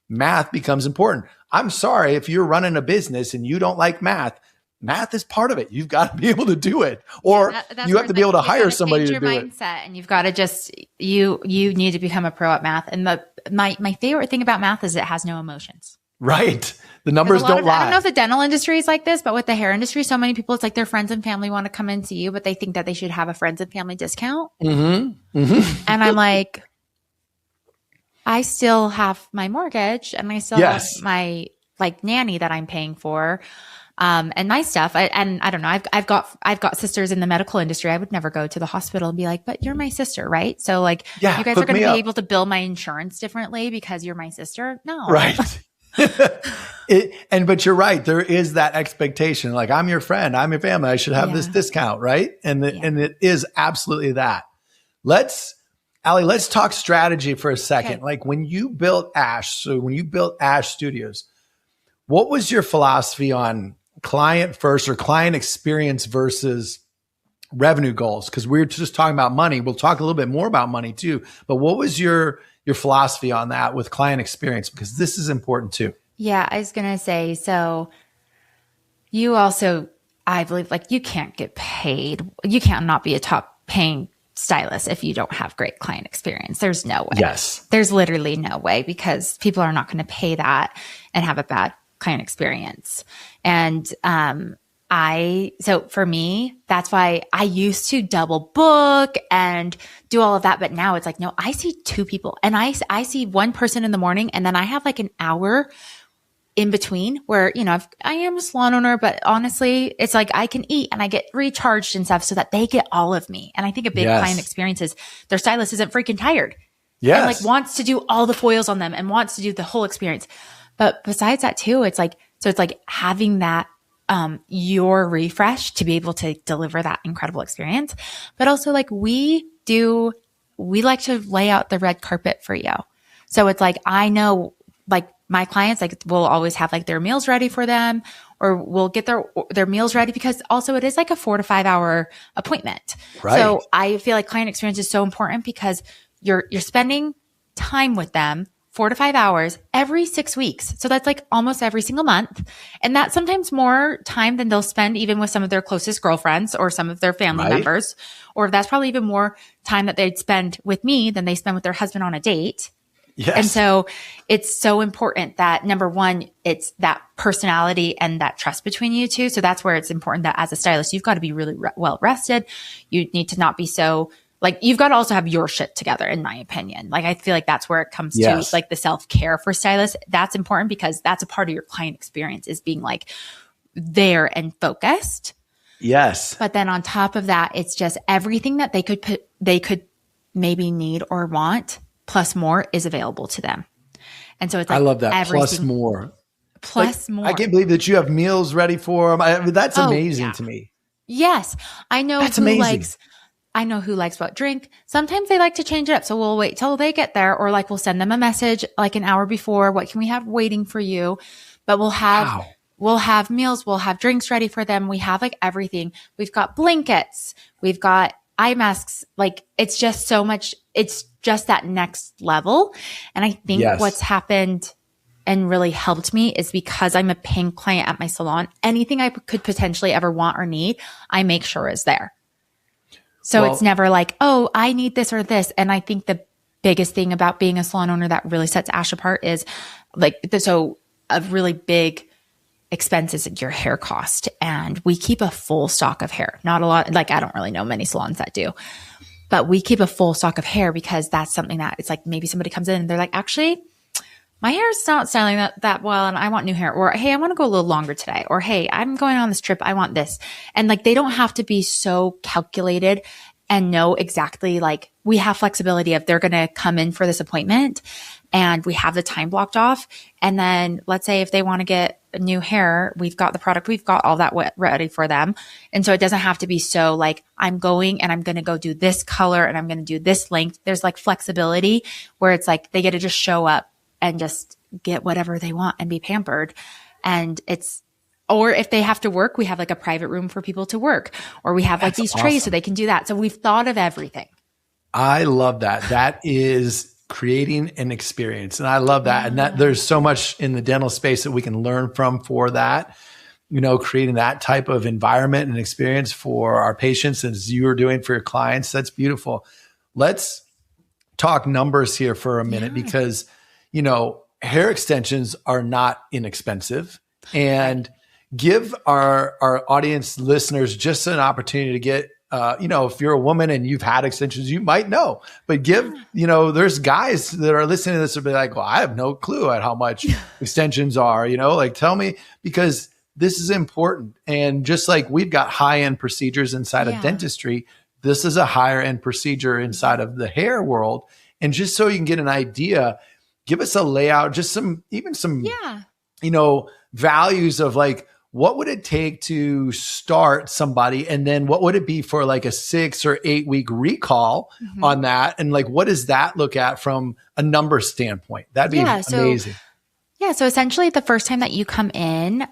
math becomes important. I'm sorry if you're running a business and you don't like math. Math is part of it. You've got to be able to do it, or you have to be able to hire somebody to do it. Mindset, and you've got to just you need to become a pro at math. And my favorite thing about math is it has no emotions. Right. The numbers don't lie. I don't know if the dental industry is like this, but with the hair industry, so many people, it's like their friends and family want to come and see you, but they think that they should have a friends and family discount. Mm-hmm. Mm-hmm. And I'm like, I still have my mortgage, and I still have my like nanny that I'm paying for. And my stuff. I don't know. I've got sisters in the medical industry. I would never go to the hospital and be like, but you're my sister, right? So like, you guys are going to be able to bill my insurance differently because you're my sister. No. Right. But you're right. There is that expectation. Like, I'm your friend, I'm your family, I should have this discount. Right. And it is absolutely that. Allie, let's talk strategy for a second. Okay. Like when you built Ash Studios, what was your philosophy on client first or client experience versus revenue goals? Because we're just talking about money. We'll talk a little bit more about money too. But what was your philosophy on that with client experience? Because this is important too. Yeah, I was going to say, so you also, I believe, like you can't get paid. You can't not be a top paying stylist if you don't have great client experience. There's no way. Yes. There's literally no way, because people are not going to pay that and have a bad client experience. And so for me, that's why I used to double book and do all of that. But now it's like, no, I see two people, and I see one person in the morning, and then I have like an hour in between where, you know, I am a salon owner, but honestly, it's like I can eat and I get recharged and stuff so that they get all of me. And I think a big client experience is their stylist isn't freaking tired. Yes. And like wants to do all the foils on them and wants to do the whole experience. But besides that too, it's like having that, your refresh to be able to deliver that incredible experience. But also like we like to lay out the red carpet for you. So it's like, I know like my clients, like will always have like their meals ready for them, or we'll get their meals ready, because also it is like a 4 to 5 hour appointment. Right. So I feel like client experience is so important because you're spending time with them 4 to 5 hours every 6 weeks. So that's like almost every single month. And that's sometimes more time than they'll spend even with some of their closest girlfriends or some of their family members. Or that's probably even more time that they'd spend with me than they spend with their husband on a date. Yes. And so it's so important that, number one, it's that personality and that trust between you two. So that's where it's important that as a stylist, you've got to be really well rested. You need to not be so like, you've got to also have your shit together, in my opinion. Like, I feel like that's where it comes to like the self-care for stylists. That's important because that's a part of your client experience, is being like there and focused. Yes. But then on top of that, it's just everything that they could maybe need or want plus more is available to them. And so it's like, I love that. Plus more. I can't believe that you have meals ready for them. I mean, that's amazing to me. Yes. I know who likes what drink. Sometimes they like to change it up. So we'll wait till they get there, or like we'll send them a message like an hour before. What can we have waiting for you? But we'll have meals. We'll have drinks ready for them. We have like everything. We've got blankets. We've got eye masks. Like, it's just so much. It's just that next level. And I think what's happened and really helped me is because I'm a paying client at my salon, anything I could potentially ever want or need, I make sure is there. So it's never like, oh, I need this or this. And I think the biggest thing about being a salon owner that really sets Ash apart is like, so a really big expense is your hair cost. And we keep a full stock of hair. Not a lot. Like, I don't really know many salons that do, but we keep a full stock of hair because that's something that it's like, maybe somebody comes in and they're like, actually, my hair is not styling that well, and I want new hair. Or, hey, I want to go a little longer today. Or, hey, I'm going on this trip. I want this. And like, they don't have to be so calculated and know exactly, like, we have flexibility of they're going to come in for this appointment and we have the time blocked off. And then let's say if they want to get new hair, we've got the product, we've got all that ready for them. And so it doesn't have to be so like, I'm going and I'm going to go do this color and I'm going to do this length. There's like flexibility where it's like, they get to just show up and just get whatever they want and be pampered. And or if they have to work, we have like a private room for people to work, or we have like these trays so they can do that. So we've thought of everything. I love that. That is creating an experience. And I love that. And that there's so much in the dental space that we can learn from for that, creating that type of environment and experience for our patients as you are doing for your clients. That's beautiful. Let's talk numbers here for a minute because, hair extensions are not inexpensive, and give our audience listeners just an opportunity to get, if you're a woman and you've had extensions, you might know, but there's guys that are listening to this will be like, well, I have no clue at how much extensions are, tell me, because this is important. And just like we've got high-end procedures inside of dentistry, this is a higher end procedure inside of the hair world. And just so you can get an idea, give us a layout, just some values of like, what would it take to start somebody? And then what would it be for like a 6 or 8 week recall on that? And like, what does that look at from a number standpoint? That'd be amazing. So essentially the first time that you come in,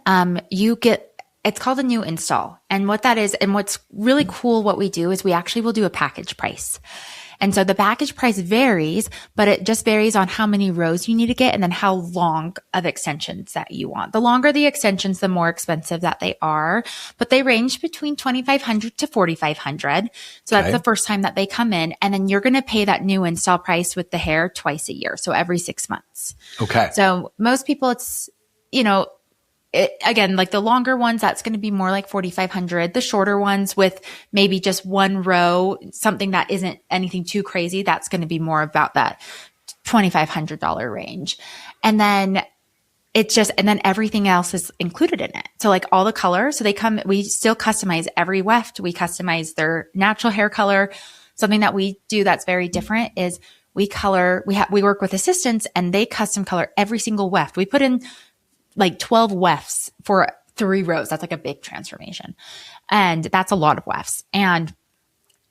it's called a new install. And what that is, and what's really cool, what we do is we actually will do a package price. And so the package price varies, but it just varies on how many rows you need to get and then how long of extensions that you want. The longer the extensions, the more expensive that they are, but they range between $2,500 to $4,500. So that's the first time that they come in. And then you're going to pay that new install price with the hair twice a year. So every 6 months. Okay. So most people, it's, again, like the longer ones, that's going to be more like $4,500. The shorter ones with maybe just one row, something that isn't anything too crazy, that's going to be more about that $2,500 range. And then and then everything else is included in it. So like all the colors, we still customize every weft. We customize their natural hair color. Something that we do that's very different is we work with assistants and they custom color every single weft. We put in like 12 wefts for 3 rows. That's like a big transformation. And that's a lot of wefts. And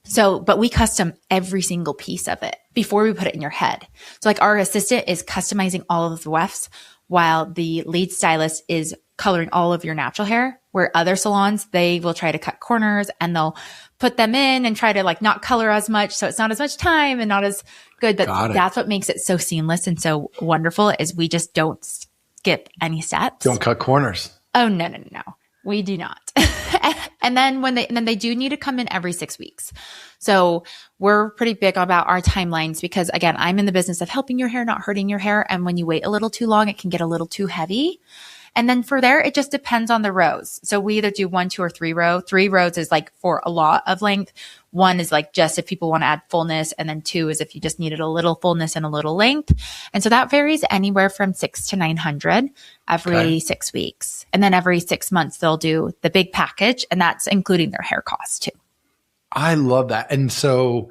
so, but we custom every single piece of it before we put it in your head. So like our assistant is customizing all of the wefts while the lead stylist is coloring all of your natural hair, where other salons, they will try to cut corners and they'll put them in and try to like not color as much. So it's not as much time and not as good. But that's what makes it so seamless and so wonderful is we just don't skip any steps. Don't cut corners. Oh, no. We do not. And then they do need to come in every 6 weeks. So we're pretty big about our timelines because again, I'm in the business of helping your hair, not hurting your hair. And when you wait a little too long, it can get a little too heavy. And then for there, it just depends on the rows. So we either do 1, 2, or 3 row. 3 rows is like for a lot of length. 1 is like just if people want to add fullness. And then 2 is if you just needed a little fullness and a little length. And so that varies anywhere from $600 to $900 every 6 weeks. And then every 6 months, they'll do the big package. And that's including their hair costs too. I love that. And so,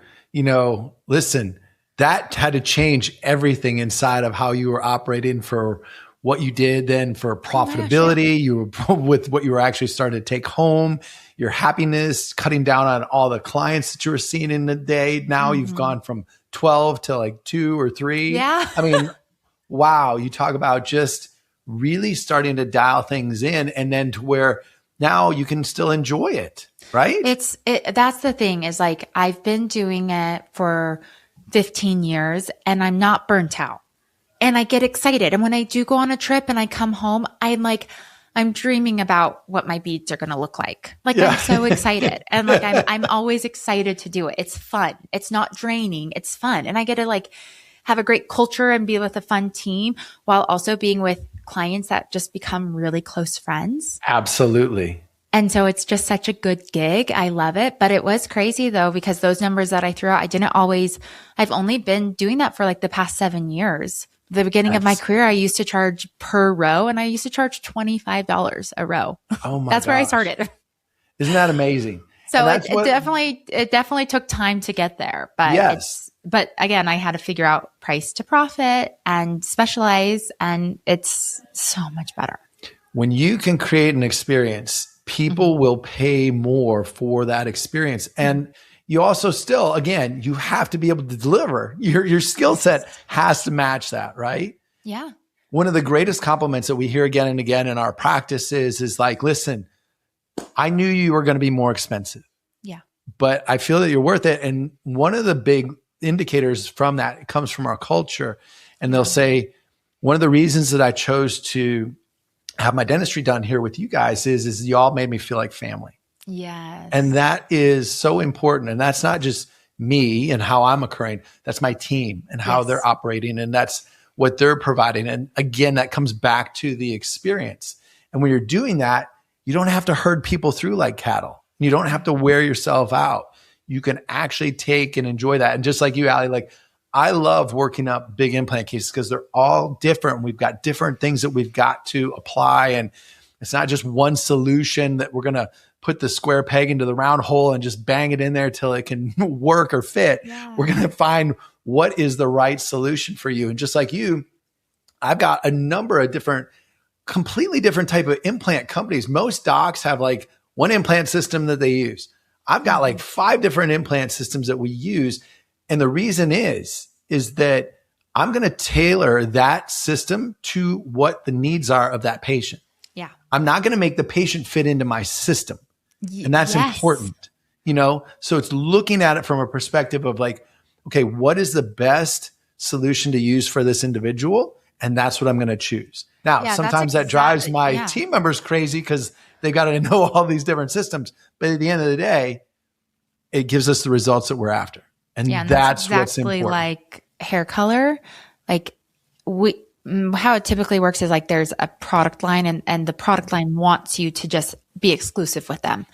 listen, that had to change everything inside of how you were operating for what you did then for profitability, you were with what you were actually starting to take home, your happiness, cutting down on all the clients that you were seeing in the day. Now you've gone from 12 to like 2 or 3. Yeah. I mean, wow. You talk about just really starting to dial things in and then to where now you can still enjoy it, right? That's the thing is like, I've been doing it for 15 years and I'm not burnt out. And I get excited. And when I do go on a trip and I come home, I'm dreaming about what my beads are going to look like. I'm so excited. And like, I'm always excited to do it. It's fun. It's not draining. It's fun. And I get to like have a great culture and be with a fun team while also being with clients that just become really close friends. Absolutely. And so it's just such a good gig. I love it. But it was crazy though, because those numbers that I threw out, I've only been doing that for like the past 7 years. The beginning of my career, I used to charge per row and I used to charge $25 a row. Oh my That's where I started. Isn't that amazing? So it definitely took time to get there, but again, I had to figure out price to profit and specialize, and it's so much better. When you can create an experience, people will pay more for that experience. And you also still, again, you have to be able to deliver. Your skill set has to match that, right? Yeah. One of the greatest compliments that we hear again and again in our practices is like, listen, I knew you were going to be more expensive. Yeah. But I feel that you're worth it. And one of the big indicators from that. It comes from our culture. And they'll say, one of the reasons that I chose to have my dentistry done here with you guys is y'all made me feel like family. Yes. And that is so important. And that's not just me and how I'm occurring. That's my team and how they're operating. And that's what they're providing. And again, that comes back to the experience. And when you're doing that, you don't have to herd people through like cattle. You don't have to wear yourself out. You can actually take and enjoy that. And just like you, Allie, like I love working up big implant cases because they're all different. We've got different things that we've got to apply. And it's not just one solution that we're going to put the square peg into the round hole and just bang it in there till it can work or fit. Yeah. We're going to find what is the right solution for you. And just like you, I've got a number of completely different type of implant companies. Most docs have like one implant system that they use. I've got like 5 different implant systems that we use. And the reason is that I'm going to tailor that system to what the needs are of that patient. Yeah. I'm not going to make the patient fit into my system. And that's important, So it's looking at it from a perspective of like, okay, what is the best solution to use for this individual? And that's what I'm going to choose. Now, sometimes that drives my team members crazy because they've got to know all these different systems. But at the end of the day, it gives us the results that we're after. And that's exactly what's important. Like hair color, like how it typically works is like there's a product line and the product line wants you to just be exclusive with them.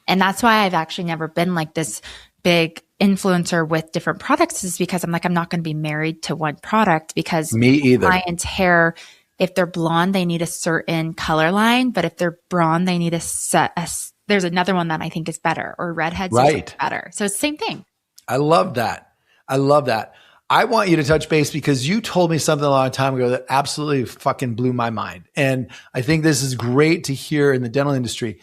And that's why I've actually never been like this big influencer with different products, is because I'm like, I'm not going to be married to one product because me either. Client's hair, if they're blonde, they need a certain color line, but if they're blonde, they need there's another one that I think is better, or redheads are better. So it's the same thing. I love that. I want you to touch base because you told me something a long time ago that absolutely fucking blew my mind. And I think this is great to hear in the dental industry.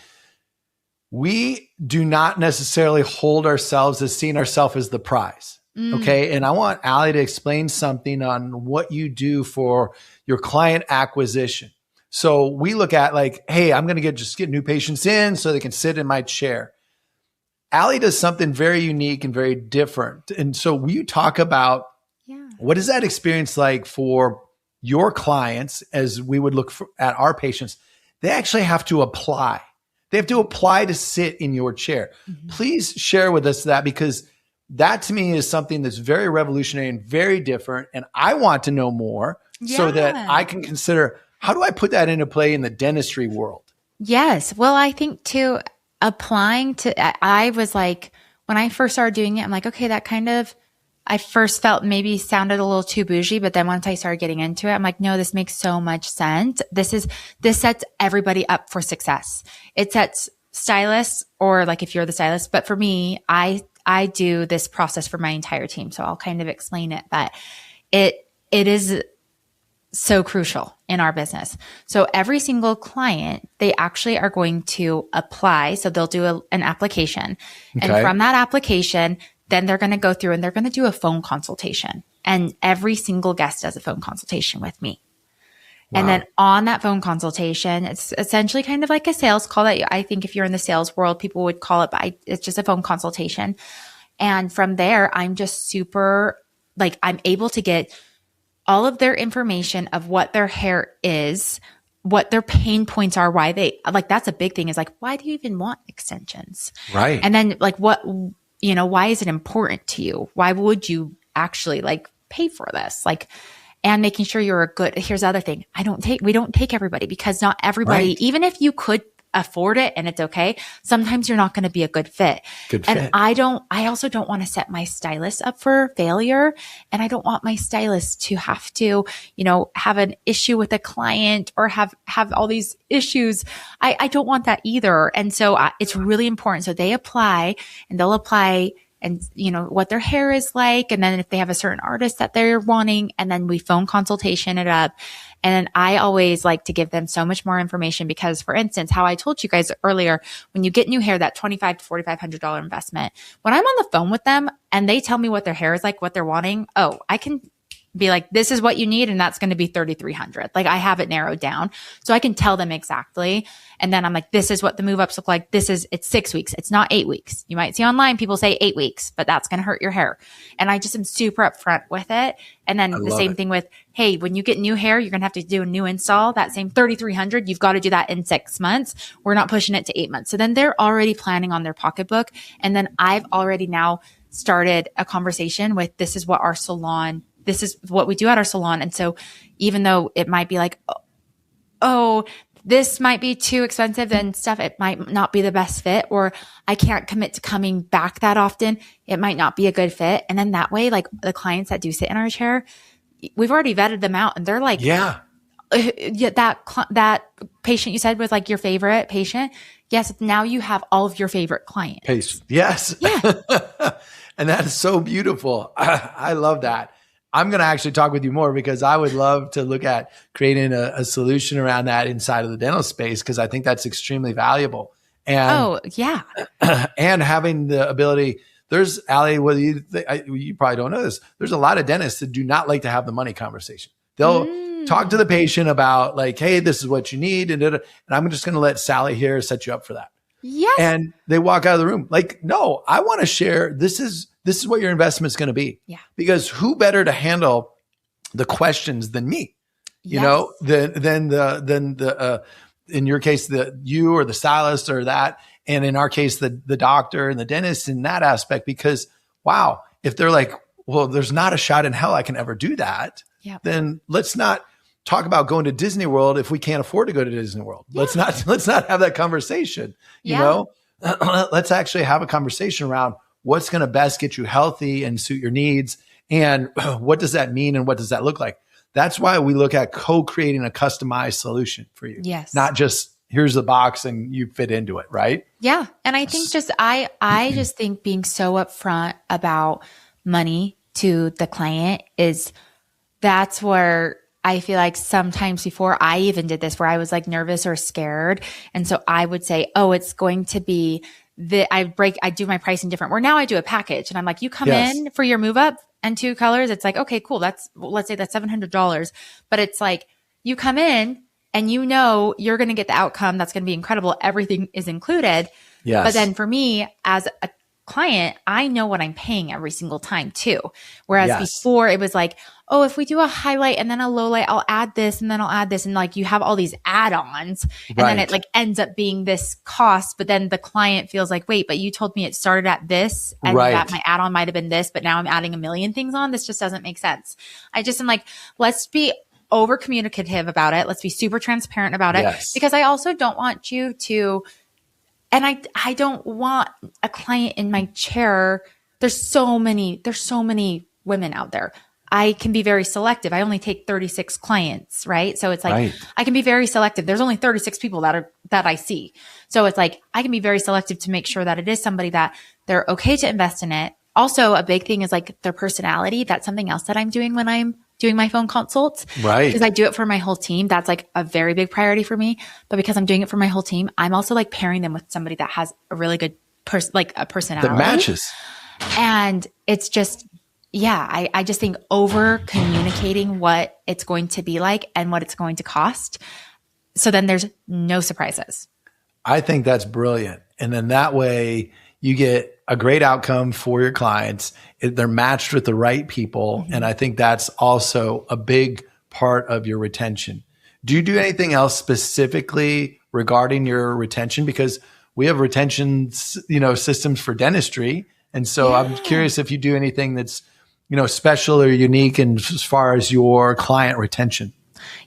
We do not necessarily hold ourselves as seeing ourselves as the prize. Okay. And I want Allie to explain something on what you do for your client acquisition. So we look at like, hey, I'm going to just get new patients in so they can sit in my chair. Allie does something very unique and very different. And so will you talk about what is that experience like for your clients as we would look at our patients? They actually have to apply. They have to apply to sit in your chair. Mm-hmm. Please share with us that, because that to me is something that's very revolutionary and very different. And I want to know more so that I can consider, how do I put that into play in the dentistry world? Yes. Well, I think too, applying to, I was like, when I first started doing it, I'm like, okay, that kind of, I first felt maybe sounded a little too bougie, but then once I started getting into it, I'm like, no, this makes so much sense. This sets everybody up for success. It sets stylists, or like if you're the stylist, but for me, I do this process for my entire team. So I'll kind of explain it, but it is so crucial in our business. So every single client, they actually are going to apply. So they'll do an application. Okay. And from that application, then they're going to go through and they're going to do a phone consultation. And every single guest does a phone consultation with me. Wow. And then on that phone consultation, it's essentially kind of like a sales call that I think if you're in the sales world, people would call it, but it's just a phone consultation. And from there, I'm just super, like, I'm able to get all of their information of what their hair is, what their pain points are, why they, like, that's a big thing, is like, why do you even want extensions? Right. And then like, why is it important to you? Why would you actually like pay for this? Like, and making sure you're a good, here's the other thing. We don't take everybody, because not everybody, even if you could afford it and it's okay, sometimes you're not going to be a good fit. And I also don't want to set my stylist up for failure. And I don't want my stylist to have to, have an issue with a client or have all these issues. I don't want that either. And so it's really important. So they apply, and they'll apply and what their hair is like. And then if they have a certain artist that they're wanting, and then we phone consultation it up. And I always like to give them so much more information, because, for instance, how I told you guys earlier, when you get new hair, that $2,500 to $4,500 investment, when I'm on the phone with them and they tell me what their hair is like, what they're wanting, I can be like, this is what you need. And that's going to be 3,300. Like I have it narrowed down so I can tell them exactly. And then I'm like, this is what the move ups look like. It's 6 weeks. It's not 8 weeks. You might see online people say 8 weeks, but that's going to hurt your hair. And I just am super upfront with it. And then the same thing with, hey, when you get new hair, you're going to have to do a new install. That same 3,300, you've got to do that in 6 months. We're not pushing it to 8 months. So then they're already planning on their pocketbook. And then I've already now started a conversation with, this is what we do at our salon. And so even though it might be like, oh, this might be too expensive and stuff, it might not be the best fit, or I can't commit to coming back that often, it might not be a good fit. And then that way, like the clients that do sit in our chair, we've already vetted them out and they're like, yeah, that patient you said was like your favorite patient. Yes. Now you have all of your favorite clients. Yes. Yeah. And that is so beautiful. I love that. I'm going to actually talk with you more because I would love to look at creating a solution around that inside of the dental space, because I think that's extremely valuable. And and having the ability, there's Allie, whether you probably don't know this, there's a lot of dentists that do not like to have the money conversation. They'll talk to the patient about like, hey, this is what you need. And I'm just going to let Sally here set you up for that. Yes. And they walk out of the room like, no, I want to share. This is what your investment is going to be. Yeah. Because who better to handle the questions than me? You know, than the in your case, you or the stylist or that. And in our case, the doctor and the dentist in that aspect, because wow, if they're like, well, there's not a shot in hell I can ever do that. Then let's not talk about going to Disney World if we can't afford to go to Disney World. Let's not have that conversation. You know, let's actually have a conversation around what's going to best get you healthy and suit your needs. And what does that mean? And what does that look like? That's why we look at co-creating a customized solution for you. Yes. Not just here's the box and you fit into it. Right. Yeah. And I think I just think being so upfront about money to the client that's where I feel like sometimes before I even did this, where I was like nervous or scared. And so I would say, oh, it's going to be I do my pricing different, where now I do a package and I'm like, you come in for your move up and 2 colors. It's like, okay, cool. Let's say that's $700, but it's like you come in and you know, you're going to get the outcome. That's going to be incredible. Everything is included. Yes. But then for me as a client, I know what I'm paying every single time too. Whereas before it was like, oh, if we do a highlight and then a low light, I'll add this and then I'll add this. And like you have all these add-ons and then it like ends up being this cost. But then the client feels like, wait, but you told me it started at this and that my add-on might've been this, but now I'm adding a million things on. This just doesn't make sense. I just am like, let's be over communicative about it. Let's be super transparent about it, because I also don't want you to, and I don't want a client in my chair. There's so many women out there. I can be very selective. I only take 36 clients, right? So it's like, I can be very selective. There's only 36 people that I see. So it's like, I can be very selective to make sure that it is somebody that they're okay to invest in it. Also, a big thing is like their personality. That's something else that I'm doing when I'm doing my phone consults. Right. Because I do it for my whole team. That's like a very big priority for me. But because I'm doing it for my whole team, I'm also like pairing them with somebody that has a really good personality. That matches. And it's just, I just think over communicating what it's going to be like and what it's going to cost. So then there's no surprises. I think that's brilliant. And then that way you get a great outcome for your clients. They're matched with the right people. Mm-hmm. And I think that's also a big part of your retention. Do you do anything else specifically regarding your retention? Because we have retention, systems for dentistry. And so I'm curious if you do anything that's, special or unique as far as your client retention.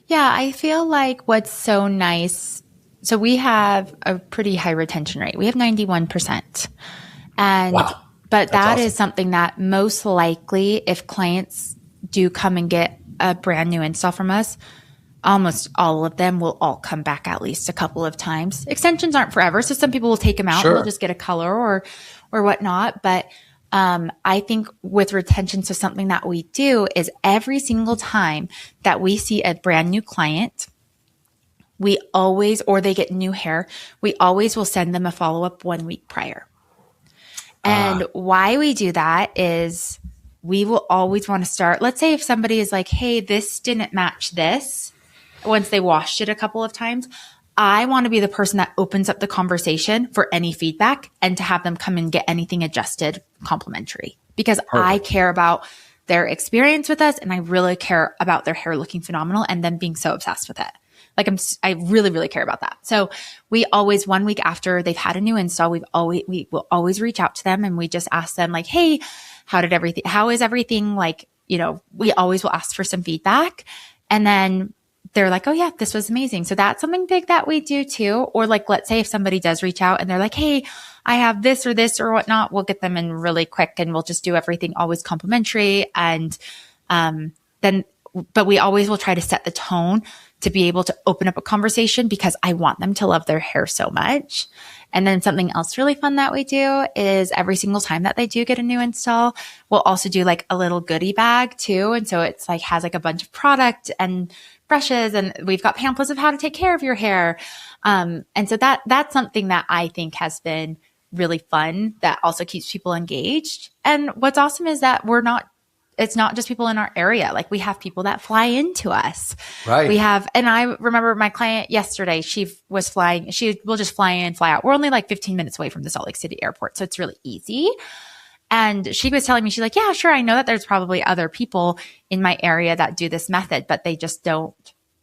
Yeah, I feel like what's so nice. So we have a pretty high retention rate. We have 91%. And, but that is something that most likely if clients do come and get a brand new install from us, almost all of them will all come back at least a couple of times. Extensions aren't forever. So some people will take them out and they'll just get a color or whatnot. But I think with retention, so something that we do is every single time that we see a brand new client, we always, or they get new hair, we always will send them a follow-up 1 week prior. And why we do that is we will always want to start. Let's say if somebody is like, hey, this didn't match this once they washed it a couple of times, I want to be the person that opens up the conversation for any feedback and to have them come and get anything adjusted complimentary, because I care about their experience with us and I really care about their hair looking phenomenal and them being so obsessed with it. Like I really, really care about that. So we always, 1 week after they've had a new install, we will always reach out to them and we just ask them like, hey, how is everything? Like, we always will ask for some feedback, and then they're like, oh yeah, this was amazing. So that's something big that we do too. Or like, let's say if somebody does reach out and they're like, hey, I have this or whatnot, we'll get them in really quick and we'll just do everything always complimentary. And, but we always will try to set the tone to be able to open up a conversation, because I want them to love their hair so much. And then something else really fun that we do is every single time that they do get a new install, we'll also do like a little goodie bag too. And so it's like, has like a bunch of product and brushes, and we've got pamphlets of how to take care of your hair. And so that's something that I think has been really fun, that also keeps people engaged. And what's awesome is that it's not just people in our area. Like we have people that fly into us. Right. And I remember my client yesterday, she will just fly in, fly out. We're only like 15 minutes away from the Salt Lake City airport. So it's really easy. And she was telling me, she's like, yeah, sure. I know that there's probably other people in my area that do this method, but they just don't.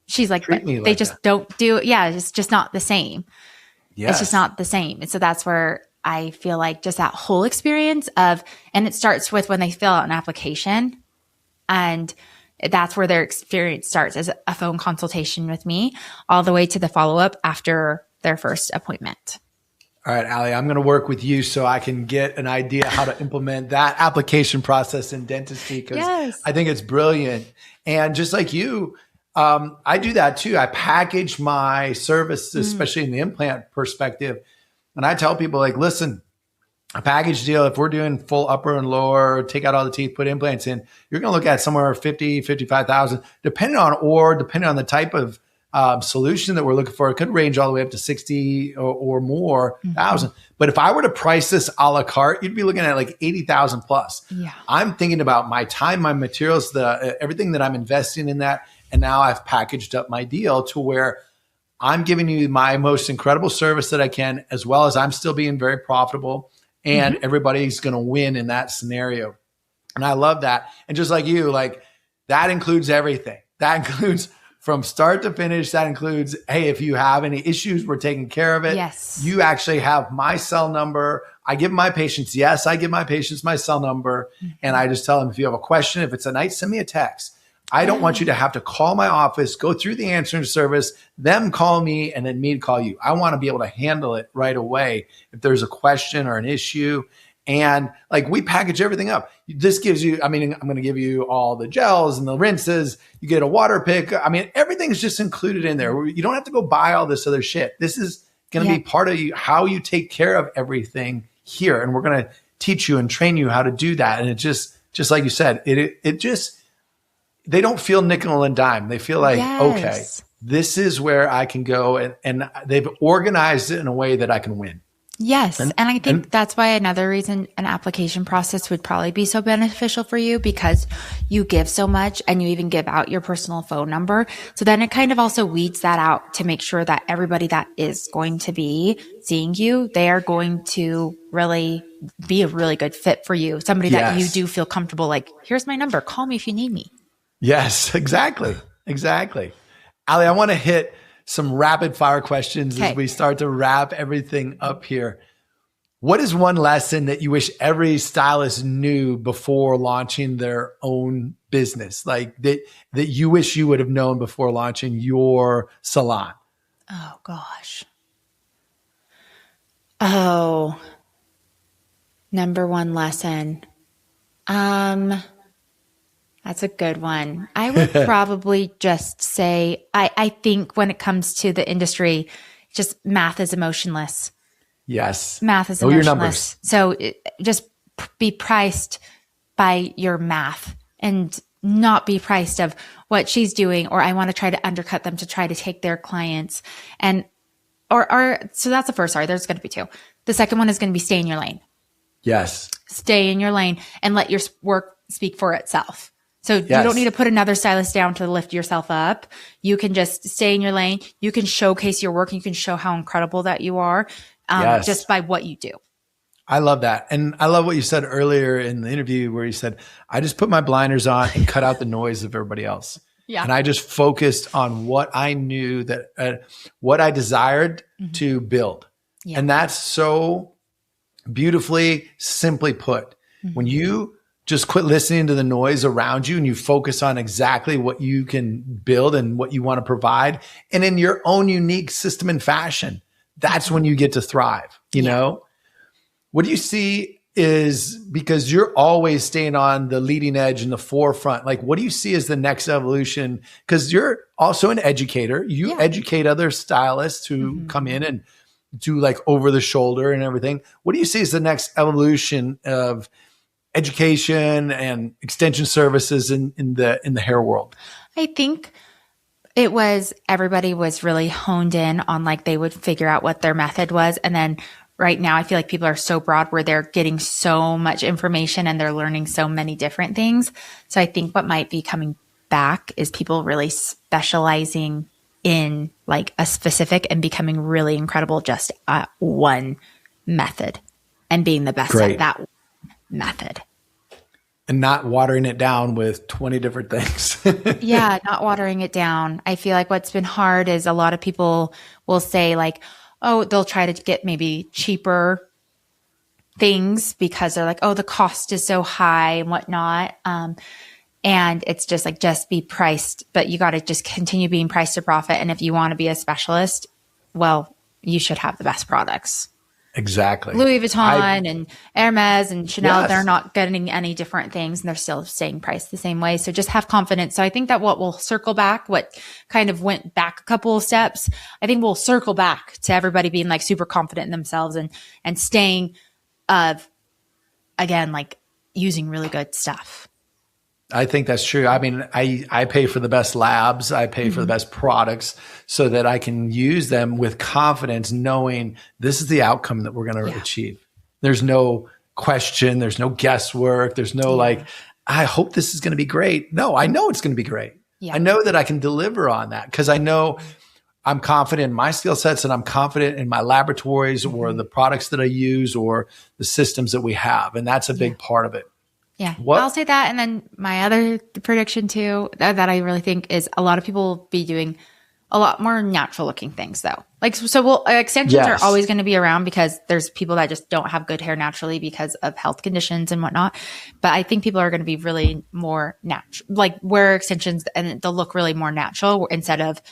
She's like, they just don't do it. Yeah. It's just not the same. Yes. It's just not the same. And so that's where I feel like just that whole experience and it starts with when they fill out an application, and that's where their experience starts, as a phone consultation with me, all the way to the follow-up after their first appointment. All right, Allie, I'm going to work with you so I can get an idea how to implement that application process in dentistry, because I think it's brilliant. And just like you, I do that too. I package my service, especially in the implant perspective. And I tell people, like, listen, a package deal, if we're doing full upper and lower, take out all the teeth, put implants in, you're going to look at somewhere 50, 55,000, depending on the type of solution that we're looking for. It could range all the way up to 60 or more thousand. But if I were to price this a la carte, you'd be looking at like 80,000 plus. Yeah. I'm thinking about my time, my materials, everything that I'm investing in that. And now I've packaged up my deal to where I'm giving you my most incredible service that I can, as well as I'm still being very profitable, and everybody's going to win in that scenario. And I love that. And just like you, like that includes everything. That includes from start to finish. That includes, hey, if you have any issues, we're taking care of it. Yes. You actually have my cell number. I give my patients my cell number. And I just tell them, if you have a question, if it's a night, send me a text. I don't want you to have to call my office, go through the answering service, them call me, and then me call you. I want to be able to handle it right away if there's a question or an issue. And like we package everything up. This gives you, I'm going to give you all the gels and the rinses. You get a water pick. Everything's just included in there. You don't have to go buy all this other shit. This is going to be part of you, how you take care of everything here. And we're going to teach you and train you how to do that. And it just like you said, they don't feel nickel and dime. They feel like, okay, this is where I can go. And they've organized it in a way that I can win. Yes. And I think that's why another reason an application process would probably be so beneficial for you, because you give so much and you even give out your personal phone number. So then it kind of also weeds that out to make sure that everybody that is going to be seeing you, they are going to really be a really good fit for you. Somebody that you do feel comfortable, like, here's my number, call me if you need me. Yes, exactly. Allie, I want to hit some rapid fire questions as we start to wrap everything up here. What is one lesson that you wish every stylist knew before launching their own business? Like that you wish you would have known before launching your salon? Oh gosh. Oh, number one lesson. That's a good one. I would probably just say, I think when it comes to the industry, just math is emotionless. Yes. Math is emotionless. Your numbers. So just be priced by your math and not be priced of what she's doing, or I want to try to undercut them to try to take their clients. So that's the first, there's going to be two. The second one is going to be stay in your lane. Yes. Stay in your lane and let your work speak for itself. So you don't need to put another stylist down to lift yourself up. You can just stay in your lane. You can showcase your work. You can show how incredible that you are just by what you do. I love that. And I love what you said earlier in the interview where you said, I just put my blinders on and cut out the noise of everybody else. Yeah. And I just focused on what I knew that, what I desired to build. Yeah. And that's so beautifully, simply put. When you just quit listening to the noise around you and you focus on exactly what you can build and what you want to provide, and in your own unique system and fashion, that's when you get to thrive, you know? What do you see is, because you're always staying on the leading edge and the forefront, like what do you see as the next evolution? Because you're also an educator. You educate other stylists who come in and do like over the shoulder and everything. What do you see as the next evolution of education and extension services in the hair world? I think it was, everybody was really honed in on like they would figure out what their method was. And then right now, I feel like people are so broad where they're getting so much information and they're learning so many different things. So I think what might be coming back is people really specializing in like a specific and becoming really incredible just at one method and being the best at that method. And not watering it down with 20 different things. Yeah, not watering it down. I feel like what's been hard is a lot of people will say like, oh, they'll try to get maybe cheaper things because they're like, oh, the cost is so high and whatnot. And it's just like, just be priced, but you got to just continue being priced to profit. And if you want to be a specialist, well, you should have the best products. Exactly. Louis Vuitton and Hermes and Chanel, they're not getting any different things and they're still staying priced the same way. So just have confidence. So I think that what will circle back, what kind of went back a couple of steps, I think we'll circle back to everybody being like super confident in themselves and staying, again, like using really good stuff. I think that's true. I mean, I pay for the best labs. I pay for the best products so that I can use them with confidence, knowing this is the outcome that we're going to achieve. There's no question. There's no guesswork. There's no like, I hope this is going to be great. No, I know it's going to be great. Yeah. I know that I can deliver on that because I know I'm confident in my skill sets and I'm confident in my laboratories or the products that I use or the systems that we have. And that's a big part of it. Yeah, I'll say that. And then my other prediction too, that I really think is a lot of people will be doing a lot more natural looking things though. Like, so extensions are always going to be around because there's people that just don't have good hair naturally because of health conditions and whatnot. But I think people are going to be really more natural, like wear extensions and they'll look really more natural instead of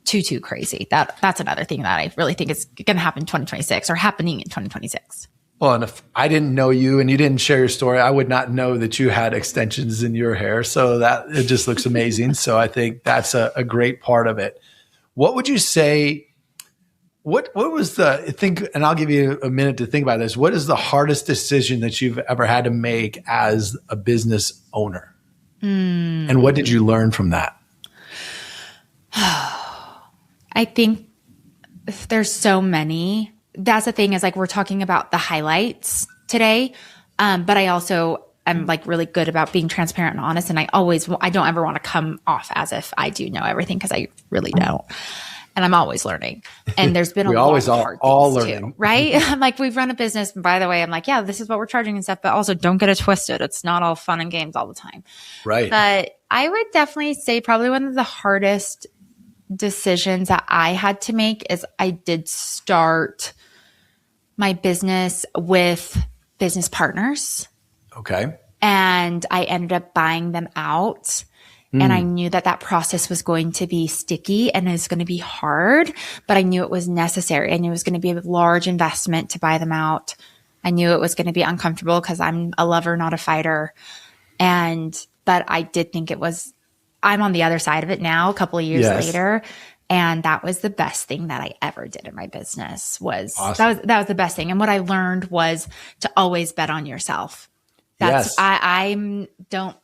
too crazy. That's another thing that I really think is going to happen in 2026 or happening in 2026. Well, and if I didn't know you and you didn't share your story, I would not know that you had extensions in your hair. So that it just looks amazing. So I think that's a great part of it. What would you say? What was and I'll give you a minute to think about this. What is the hardest decision that you've ever had to make as a business owner? And what did you learn from that? I think there's so many. That's the thing is like we're talking about the highlights today. But I also am like really good about being transparent and honest. And I don't ever want to come off as if I do know everything because I really don't. And I'm always learning. And there's been a lot of hard things learning too, right? I'm like, we've run a business. And by the way, I'm like, yeah, this is what we're charging and stuff. But also don't get it twisted. It's not all fun and games all the time. Right. But I would definitely say probably one of the hardest decisions that I had to make is I did start my business with business partners. Okay. And I ended up buying them out. And I knew that process was going to be sticky and it was going to be hard, but I knew it was necessary. I knew it was going to be a large investment to buy them out. I knew it was going to be uncomfortable because I'm a lover, not a fighter. But I did think I'm on the other side of it now, a couple of years later. And that was the best thing that I ever did in my business that was the best thing. And what I learned was to always bet on yourself. I don't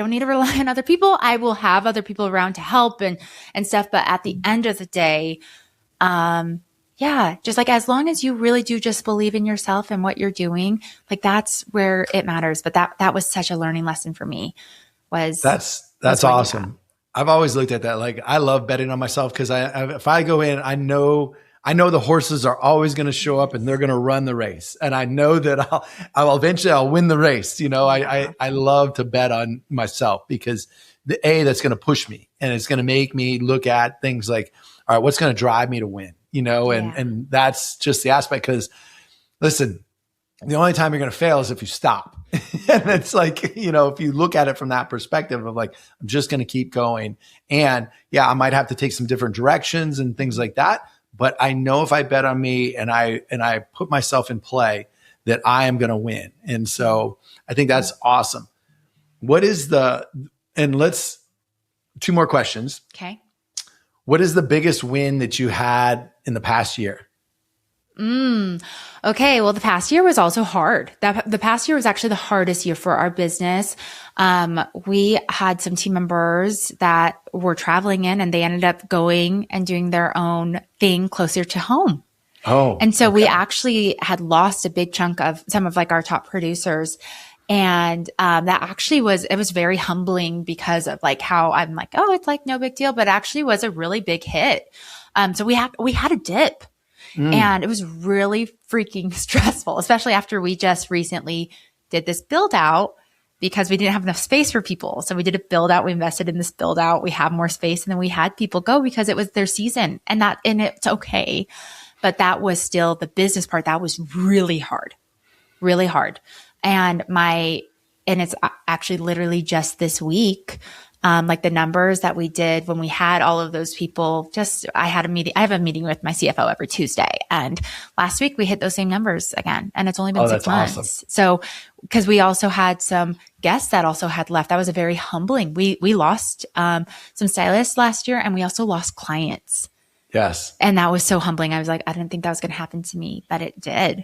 need to rely on other people. I will have other people around to help and stuff. But at the end of the day, Yeah. Just like, as long as you really do just believe in yourself and what you're doing, like that's where it matters. But that was such a learning lesson for me. That's awesome. I've always looked at that. Like, I love betting on myself because if I go in, I know the horses are always going to show up and they're going to run the race. And I know that I'll eventually win the race. You know, I love to bet on myself because that's going to push me and it's going to make me look at things like, all right, what's going to drive me to win? You know, and that's just the aspect. Because listen, the only time you're going to fail is if you stop. And it's like, you know, if you look at it from that perspective of like, I'm just going to keep going. And yeah, I might have to take some different directions and things like that. But I know if I bet on me and I put myself in play, that I am going to win. And so I think that's awesome. Let's 2 more questions. Okay. What is the biggest win that you had in the past year? Okay. Well, the past year was also hard. The past year was actually the hardest year for our business. We had some team members that were traveling in and they ended up going and doing their own thing closer to home. Oh, and so we actually had lost a big chunk of some of like our top producers. And, that actually it was very humbling because of like how I'm like, oh, it's like no big deal, but actually was a really big hit. So we had a dip. And it was really freaking stressful, especially after we just recently did this build out because we didn't have enough space for people. So we did a build out. We invested in this build out. We have more space. And then we had people go because it was their season and it's okay. But that was still the business part. That was really hard, really hard. And it's actually literally just this week. Like the numbers that we did when we had all of those people, I have a meeting with my CFO every Tuesday. And last week we hit those same numbers again. And it's only been 6 months. Awesome. So, cause we also had some guests that also had left. That was a very humbling. We lost, some stylists last year and we also lost clients. Yes. And that was so humbling. I was like, I didn't think that was going to happen to me, but it did.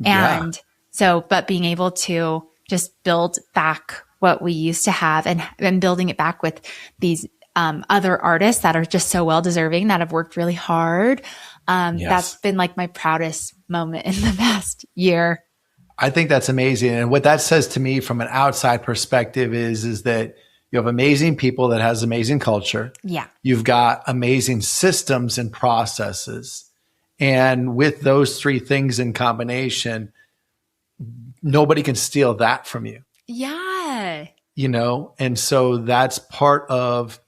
And so, but being able to just build back what we used to have and building it back with these other artists that are just so well deserving that have worked really hard. That's been like my proudest moment in the past year. I think that's amazing. And what that says to me from an outside perspective is that you have amazing people that has amazing culture. Yeah. You've got amazing systems and processes. And with those 3 things in combination, nobody can steal that from you. Yeah. You know, and so that's part of,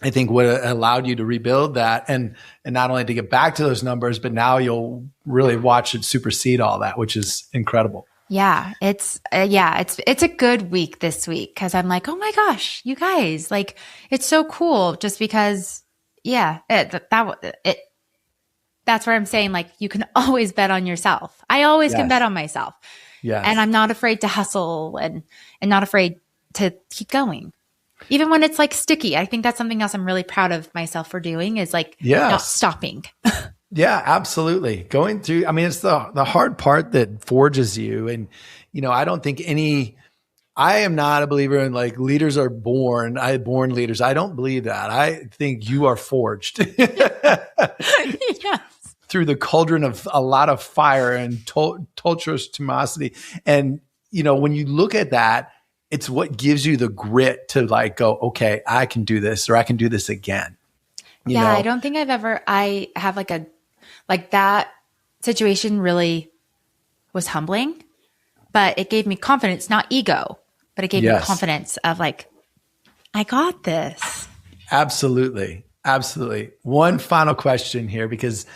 I think, what allowed you to rebuild that and not only to get back to those numbers, but now you'll really watch it supersede all that, which is incredible. Yeah. It's a good week this week because I'm like, oh my gosh, you guys, like, it's so cool just because, that's where I'm saying like, you can always bet on yourself. I always can bet on myself. Yes. And I'm not afraid to hustle and not afraid to keep going. Even when it's like sticky. I think that's something else I'm really proud of myself for doing is like not stopping. Yeah, absolutely. Going through, I mean, it's the hard part that forges you. And, you know, I am not a believer in like leaders are born leaders. I don't believe that. I think you are forged. Yes. Through the cauldron of a lot of fire and tumultuous tenacity. And, you know, when you look at that, it's what gives you the grit to like go, okay, I can do this or I can do this again. You know? I don't think I have like that situation really was humbling, but it gave me confidence, not ego, but it gave me confidence of like, I got this. Absolutely. Absolutely. One final question here, because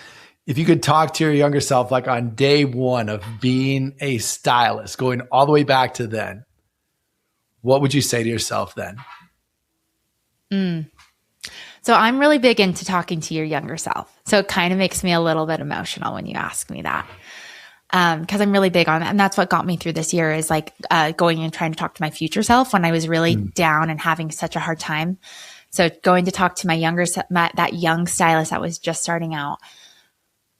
if you could talk to your younger self, like on day 1 of being a stylist, going all the way back to then, what would you say to yourself then? So I'm really big into talking to your younger self. So it kind of makes me a little bit emotional when you ask me that. Cause I'm really big on that. And that's what got me through this year is like, going and trying to talk to my future self when I was really down and having such a hard time. So going to talk to my that young stylist that was just starting out.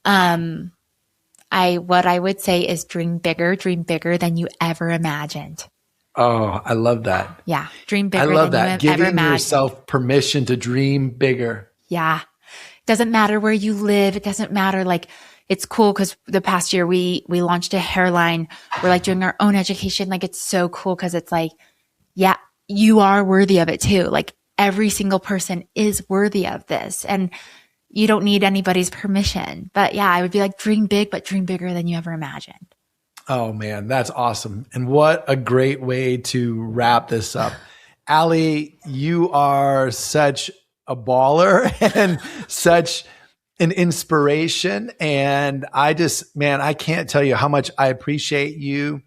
What I would say is dream bigger than you ever imagined. Oh, I love that. Yeah. Dream bigger I love than that. you ever Giving imagined. yourself permission to dream bigger. Yeah. Doesn't matter where you live. It doesn't matter. Like, it's cool because the past year we launched a hairline. We're like doing our own education. Like, it's so cool because it's like, yeah, you are worthy of it too. Like, every single person is worthy of this. And you don't need anybody's permission. But yeah, I would be like, dream big, but dream bigger than you ever imagined. Oh man, that's awesome. And what a great way to wrap this up. Allie, you are such a baller and such an inspiration. And I can't tell you how much I appreciate you.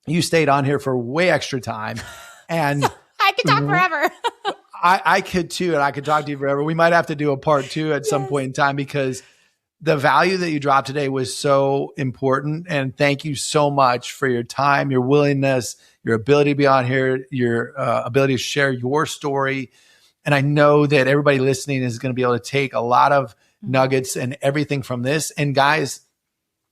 You stayed on here for way extra time. And I could talk forever. I could too, and I could talk to you forever. We might have to do a part 2 at some point in time because the value that you dropped today was so important. And thank you so much for your time, your willingness, your ability to be on here, your ability to share your story. And I know that everybody listening is going to be able to take a lot of nuggets and everything from this. And guys,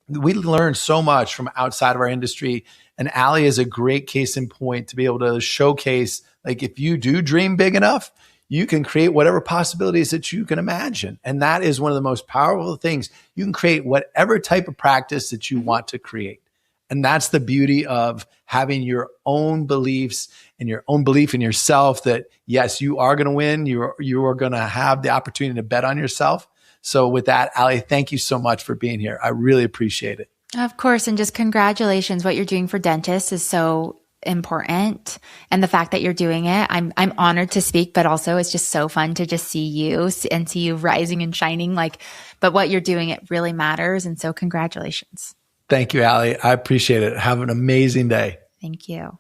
we learn so much from outside of our industry. And Allie is a great case in point to be able to showcase, like, if you do dream big enough, you can create whatever possibilities that you can imagine. And that is one of the most powerful things. You can create whatever type of practice that you want to create. And that's the beauty of having your own beliefs and your own belief in yourself that, yes, you are going to win. You are going to have the opportunity to bet on yourself. So with that, Allie, thank you so much for being here. I really appreciate it. Of course. And just congratulations. What you're doing for dentists is so important. And the fact that you're doing it, I'm honored to speak, but also it's just so fun to just see you and see you rising and shining. But what you're doing, it really matters. And so congratulations. Thank you, Allie. I appreciate it. Have an amazing day. Thank you.